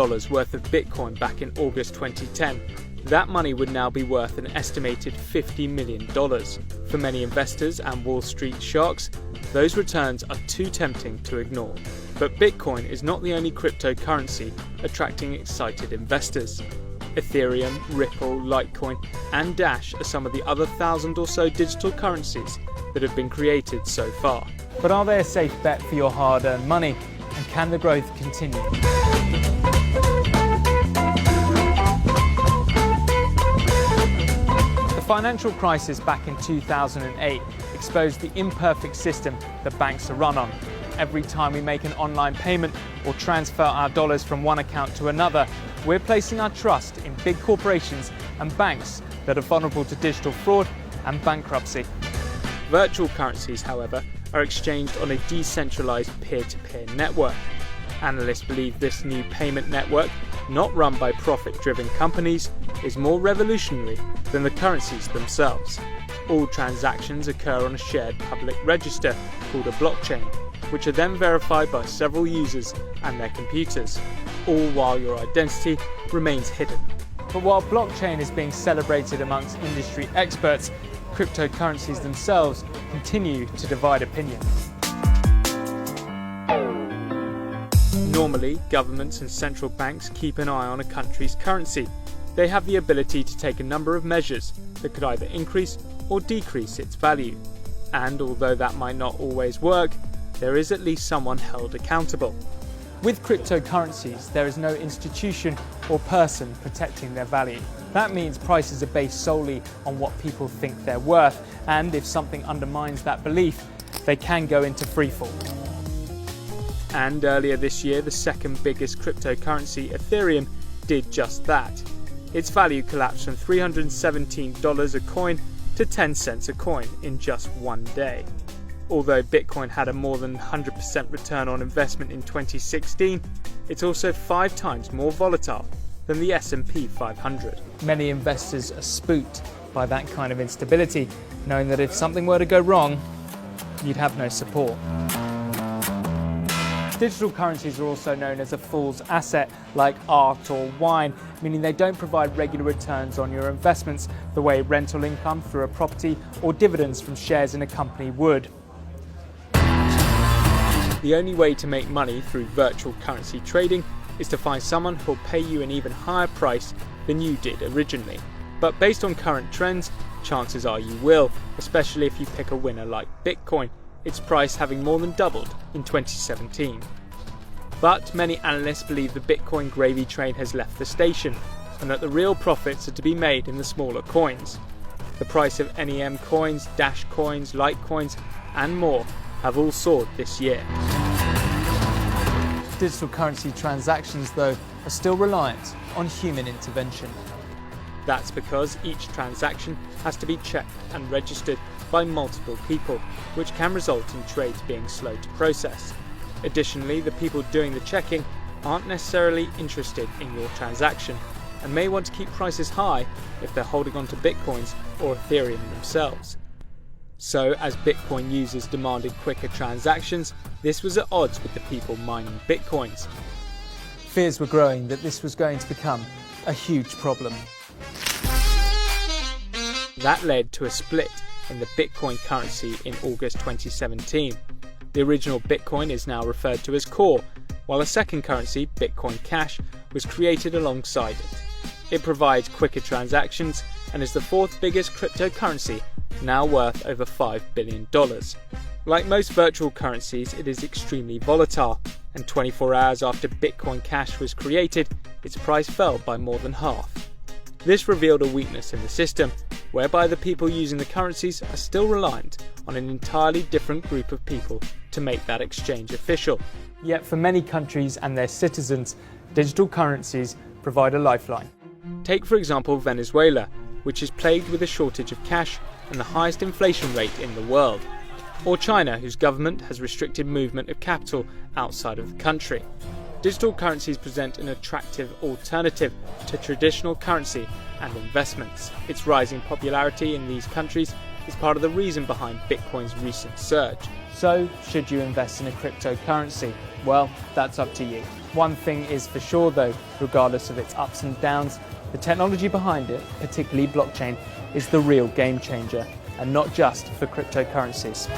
worth of Bitcoin back in August 2010, that money would now be worth an estimated $50 million. For many investors and Wall Street sharks, those returns are too tempting to ignore. But Bitcoin is not the only cryptocurrency attracting excited investors. Ethereum, Ripple, Litecoin, and Dash are some of the other 1,000 or so digital currencies that have been created so far. But are they a safe bet for your hard-earned money? And can the growth continue? The financial crisis back in 2008 exposed the imperfect system that banks are run on. Every time we make an online payment or transfer our dollars from one account to another, we're placing our trust in big corporations and banks that are vulnerable to digital fraud and bankruptcy. Virtual currencies, however, are exchanged on a decentralized peer-to-peer network. Analysts believe this new payment network, not run by profit-driven companies, is more revolutionary than the currencies themselves. All transactions occur on a shared public register called a blockchain, which are then verified by several users and their computers, all while your identity remains hidden. But while blockchain is being celebrated amongst industry experts, cryptocurrencies themselves continue to divide opinion. Normally, governments and central banks keep an eye on a country's currency. They have the ability to take a number of measures that could either increase or decrease its value. And although that might not always work, there is at least someone held accountable. With cryptocurrencies, there is no institution or person protecting their value. That means prices are based solely on what people think they're worth, and if something undermines that belief, they can go into freefall. And earlier this year, the second biggest cryptocurrency, Ethereum, did just that. Its value collapsed from $317 a coin to 10 cents a coin in just one day. Although Bitcoin had a more than 100% return on investment in 2016, it's also 5 times more volatile than the S&P 500. Many investors are spooked by that kind of instability, knowing that if something were to go wrong, you'd have no support. Digital currencies are also known as a fool's asset, like art or wine, meaning they don't provide regular returns on your investments the way rental income through a property or dividends from shares in a company would. The only way to make money through virtual currency trading is to find someone who'll pay you an even higher price than you did originally. But based on current trends, chances are you will, especially if you pick a winner like Bitcoin, its price having more than doubled in 2017. But many analysts believe the Bitcoin gravy train has left the station, and that the real profits are to be made in the smaller coins. The price of NEM coins, Dash coins, Litecoins, and more have all soared this year. Digital currency transactions, though, are still reliant on human intervention. That's because each transaction has to be checked and registered by multiple people, which can result in trades being slow to process. Additionally, the people doing the checking aren't necessarily interested in your transaction and may want to keep prices high if they're holding on to Bitcoins or Ethereum themselves. So, as Bitcoin users demanded quicker transactions, this was at odds with the people mining Bitcoins. Fears were growing that this was going to become a huge problem. That led to a split in the Bitcoin currency in August 2017. The original Bitcoin is now referred to as Core, while a second currency, Bitcoin Cash, was created alongside it. It provides quicker transactions and is the fourth biggest cryptocurrency, now worth over $5 billion. Like most virtual currencies, it is extremely volatile, and 24 hours after Bitcoin Cash was created, its price fell by more than half. This revealed a weakness in the system, whereby the people using the currencies are still reliant on an entirely different group of people to make that exchange official. Yet for many countries and their citizens, digital currencies provide a lifeline. Take for example Venezuela, which is plagued with a shortage of cash and the highest inflation rate in the world. Or China, whose government has restricted movement of capital outside of the country. Digital currencies present an attractive alternative to traditional currency and investments. Its rising popularity in these countries is part of the reason behind Bitcoin's recent surge. So, should you invest in a cryptocurrency? Well, that's up to you. One thing is for sure though, regardless of its ups and downs, the technology behind it, particularly blockchain, is the real game changer, and not just for cryptocurrencies.